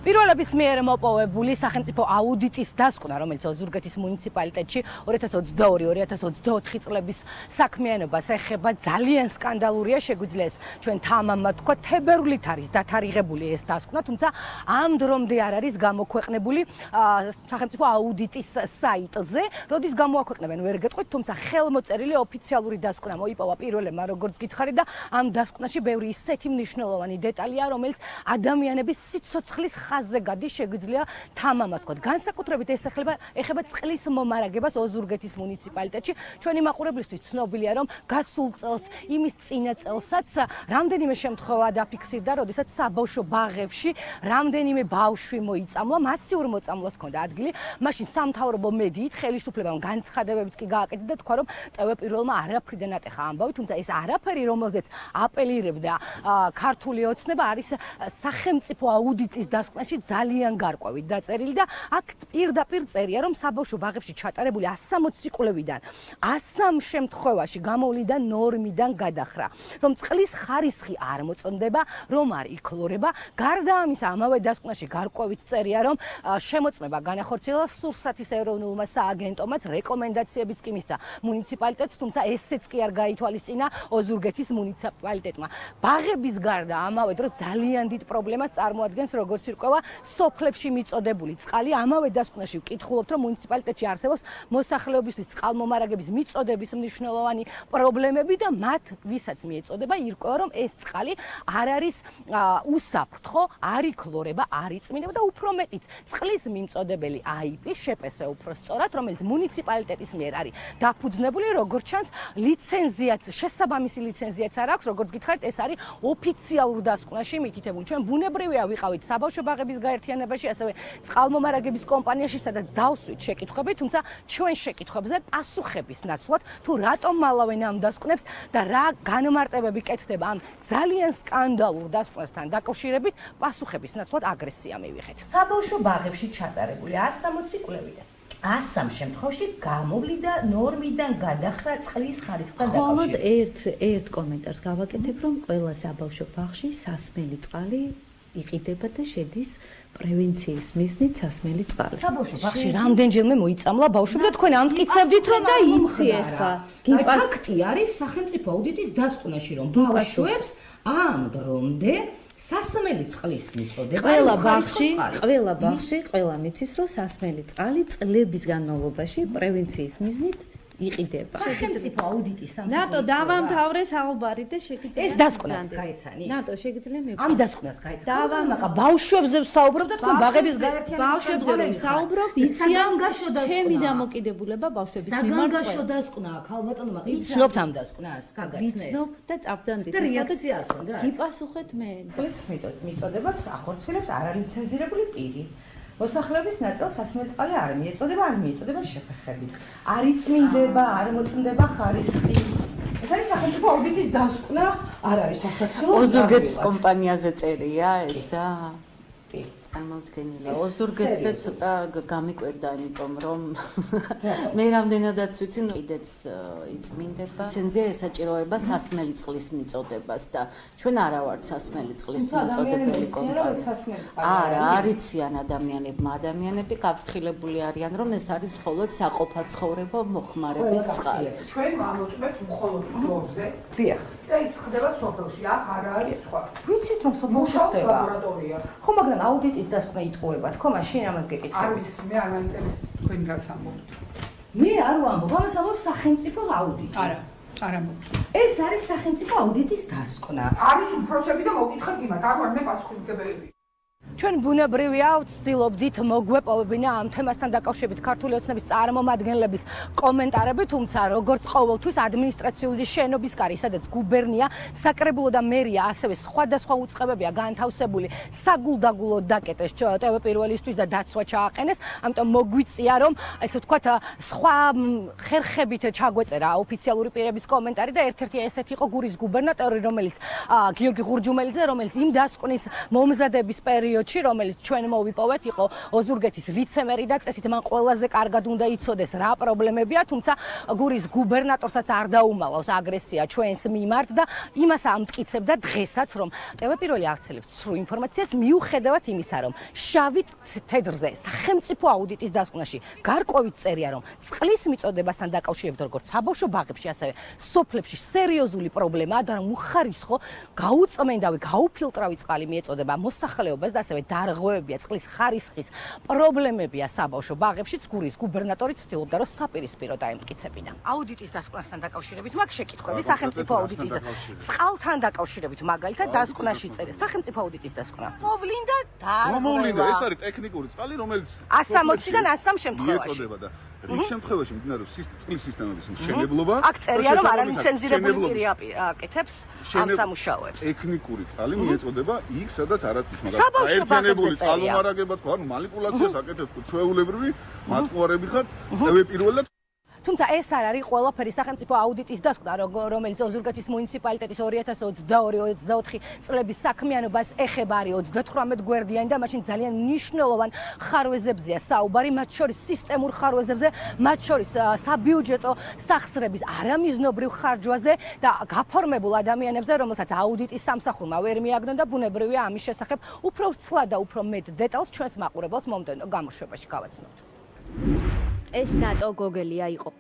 პირველების მიერ მოპოვებული სახელმწიფო აუდიტის დასკვნა, რომელიც ოზურგეთის მუნიციპალიტეტში 2022-2024 წლების საქმიანობას ეხება, ძალიან სკანდალურია, შეგვიძლია ჩვენ თამამად თქვა, თებერვლით არის დათარიღებული ეს დასკვნა, თუმცა ამ დრომდე არ არის გამოქვეყნებული სახელმწიფო აუდიტის საიტზე, როდის გამოაქვეყნებენ ვერ გეტყვით, თუმცა ხელმოწერილი ოფიციალური დასკვნა მოიპოვა პირველებმა, როგორც გითხარით და ამ დასკვნაში ბევრი ისეთი მნიშვნელოვანი დეტალია, რომელიც ადამიანების სიცოცხლის ხაზზე გადის, შეგვიძლია თამამად თქვა. განსაკუთრებით ეს ეხება წყლის მომარაგებას ოზურგეთის მუნიციპალიტეტში. ჩვენი მაყურებლისთვის ცნობილია, რომ გასულ წელს, იმის წინა წელსაც რამდენიმე შემთხვევა დაფიქსირდა, როდესაც საბავშვო ბაღებში რამდენიმე ბავშვი მოიწამლა, მასიურ მოწამვლას ჰქონდა ადგილი. მაშინ სამთავრობო მედიით ხელისუფლებამ განცხადებებიც კი გააკეთა და თქვა, რომ ტვ-პირველმა არაფრიდან ატეხა ამბავი, თუმცა ეს არაფერი, რომელზეც აპელირებდა ქართული ოცნება, არის სახელმწიფო აუდიტის დასკვნაში ძალიან გარკვევით დაწერილი და აქ პირდაპირ წერია, რომ საბავშვო ბაღებში ჩატარებული 160 კვლევიდან 103 შემთხვევაში გამოვლინდა ნორმიდან გადახრა, რომ წყლის ხარისხი არ მოწმდება, რომ არ იკლორება. გარდა ამისა, ამავე დასკვნაში გარკვევით წერია, რომ შემოწმება განახორციელა სურსათის ეროვნულმა სააგენტომაც, რეკომენდაციებიც კი მისცა მუნიციპალიტეტს, თუმცა ესეც კი არ გაითვალისწინა ოზურგეთის მუნიციპალიტეტმა. ბაღების გარდა ამავე დროს ძალიან დიდ პრობლემას წარმოადგენს, როგორც ირკვევა, სოფლებში მიწოდებული წყალი. ამავე დასკვნაში ვკითხულობთ, რომ მუნიციპალიტეტში არსებობს მოსახლეობისთვის წყალმომარაგების მიწოდების მნიშვნელოვანი პრობლემები და მათ ვისაც მიეწოდება, ირკვევა, რომ ეს წყალი არ არის უსაფრთხო, არ იკლორება, არ იწმინდება და უფრო მეტიც წყლის მიმწოდებელი IP შეპესე უფრო სწორად, რომელიც მუნიციპალიტეტის მიერ არის დაფუძნებული, როგორც ჩანს, ლიცენზიაც, შესაბამისი ლიცენზიაც არ აქვს, როგორც გითხარით, ეს არის ოფიციალურ დასკვნაში მითითებული. ჩვენ ბუნებრივია ვიყავით საბავშვო ბაღების გაერთიანებაში, ასევე წყალმომარაგების კომპანიაში, სადაც დავსვით შეკითხვები, თუმცა ჩვენ შეკითხვებზე პასუხების ნაცვლად, თუ რატომ მალავენ ამ დასკვნებს და რა განმარტებები კეთდება ამ ძალიან სკანდალურ დასკვნასთან დაკავშირებით, პასუხების ნაცვლად აგრესია მივიღეთ. საბავშვო ბაღებში ჩატარებული 160 კვლევიდან 103 შემთხვევაში გამოვლინდა ნორმიდან გადახრა წყლის ხარისხთან დაკავშირებით. მხოლოდ ერთ კომენტარს გავაკეთებ, რომ ყველა საბავშვო ბაღში სასმელი წყალი იყიდება და შედის პრევენციის მიზნით სასმელი წყალი. საბავშვო ბაღში რამდენჯერმე მოიწამლა ბავშვები და თქვენ ამტკიცებდით, რომ და იცი ახლა. ფაქტი არის სახელმწიფო აუდიტის დასკვნაში, რომ ბავშვებს ამ დრომდე სასმელი წყლის მიწოდება. ყველა ბაღში, ყველა მიცის, რომ სასმელი წყალი წლების განმავლობაში პრევენციის მიზნით იყიდება. სახელმწიფო აუდიტის ნატო დავამთავრე საუბარი და შეგიძლია ეს დასკვნას გაეცანით. ნატო შეგიძლია მე ამ დასკვნას გაეცანით. მაგრამ ბავშვებზე ვსაუბრობ და თქვენ ბაღების გაერთიანებას ბავშვებზე ვსაუბრობ, იციან ჩემი დამოკიდებულება ბავშვების მიმართ. საგანგაშო დასკვნა აქ ალბათონმა იცნობთ ამ დასკვნას, გაგაცნეს. ვიცნობ და წაბძანდით. და რეაქცია არ ქონდა? გიპასუხეთ მე. ეს მიწოდებას ახორციელებს არალიცენზირებული პირი. მოსახლეობის ნაწილს სასმელი წყალი არ მიეწოდება შეფერხებით. არ იწმინდება, არ მოწმდება ხარისხი. ეს არის სახელმწიფო აუდიტის დასკვნა, არ არის სასაცილო. ოზურგეთის კომპანიაზე წერია ესა. წარმოვდგენილი. ოზურგეთზე ცოტა გამიკვირდა, იმიტომ რომ მე რამდენადაც ვიცი, კიდეც იწმინდება. ლიცენზია ესაჭიროება სასმელი წყლის მიწოდებას და ჩვენ არა ვართ სასმელი წყლის მიწოდებელი კომპანია. არა, არიციან ადამიანები გაფრთხილებული არიან, რომ ეს არის მხოლოდ საყოფაცხოვრებო მოხმარების წყალი. ჩვენ ვამოწმებთ მხოლოდ ფლორზე. დიახ. და ის ხდება სოფელში, აქ არ არის სხვა. ვიცით რომ სოფელში ხდება ლაბორატორია. ხო, მაგრამ აუდიტის დასკვნა იწყვება, თქო, მაშინ ამას გეკითხებით. არ ვიცი, მე არ მაინტერესებს თქვენ რას ამბობთ. მე არ ვამბობ, ამას ამბობს სახელმწიფო აუდიტი. არა ამბობთ. ეს არის სახელმწიფო აუდიტის დასკვნა. არის უფროსები და მოგითხეთ იმათ, არ ვარ მე პასუხისმგებელები. ჩვენ ბუნებრივია ვცდილობდით მოგვეპოვებინა ამ თემასთან დაკავშირებით ქართული ოცნების წარმომადგენლების კომენტარები, თუმცა როგორც ყოველთვის ადმინისტრაციული შენობის კარი, სადაც გუბერნია, საკრებულო და მერია, ასევე სხვადასხვა უწყებებია განთავსებული, საგულდაგულოდ დაკეტეს ტვ-პირველისთვის და დაცვა ჩააყენეს, ამიტომ მოგვიწია, რომ ესე ვთქვათ, სხვა ხერხებით ჩაგვეწერა ოფიციალური პირების კომენტარი და ერთ-ერთი ესეთი იყო გურის გუბერნატორი, რომელიც გიორგი ღურჯუმელიძე, რომელიც იმ დასკვნის მომზადების პერიოდში პერიოდში, რომელიც ჩვენ მოვიპოვეთ, იყო ოზურგეთის ვიცემერი და წესით მან ყველაზე კარგად უნდა იცოდეს რა პრობლემებია, თუმცა გურის გუბერნატორსაც არ დაუმალავს აგრესია ჩვენს მიმართ და იმას ამტკიცებდა დღესაც, რომ TV პირველი აღწელებს ცრუ ინფორმაციას მიუხედავად იმისა, რომ შავით თეთრზე სახელმწიფო აუდიტის დასკვნაში გარკვევით წერია, რომ წყლის მიწოდებასთან დაკავშირებით როგორც საბავშვო ბაღებში, ასევე სოფლებში სერიოზული პრობლემაა და უხარისხო გაუწმენდავი, გაუფილტრავი წყალი მიეწოდება მოსახლეობას და ასევე დარღვევებია წყლის ხარისხის პრობლემებია საბავშვო ბაღებში. გურის გუბერნატორი ცდილობდა, რომ საპირისპირო დაემტკიცებინა. აუდიტის დასკვნასთან დაკავშირებით მაგ შეკითხვები სახელმწიფო აუდიტის წყალთან დაკავშირებით მაგალითად დასკვნაში წერია სახელმწიფო აუდიტის დასკვნა. მოვლინდა მოვლინდა, ეს დარღვევა. არის ტექნიკური წყალი, რომელიც 160-დან 103 შემთხვევაში. მიეწოდება და რიგ შემთხვევაში მიმდინარეობს წყლის სისტემების მშენებლობა. აქ წერია, რომ არალიცენზირებული პირი აკეთებს ამ სამუშაოებს. ტექნიკური წყალი მიეწოდება იქ, სადაც არათვის, საბავშვო აერთიანებული ბაღებზე წერია. წყალმომარაგება თქვა, ანუ манипуляციას აკეთებთ ჩვეულებრივი მატყუარები ხართ, TV პირველად თუმცა ეს არ არის ყველაფერი სახელმწიფო აუდიტის დასკვნა, რომელიც ოზურგეთის მუნიციპალიტეტის 2022-24 წლების საქმიანობას ეხება, არის 38 გვერდიანი და მაშინ ძალიან მნიშვნელოვან ხარვეზებზეა საუბარი, მათ შორის სისტემურ ხარვეზებზე, მათ შორის საბიუჯეტო სახსრების არამიზნობრივ ხარჯვაზე და გაფორმებულ ადამიანებზე, რომელთაც აუდიტის სამსახურმა ვერ მიაგნო და ბუნებრივია ამის შესახებ უფრო ცლად და უფრო მეტ დეტალს ჩვენს მაყურებელს მომდევნო გამოშვებაში გავაცნობთ. ეს ნატო გოგელია იყო.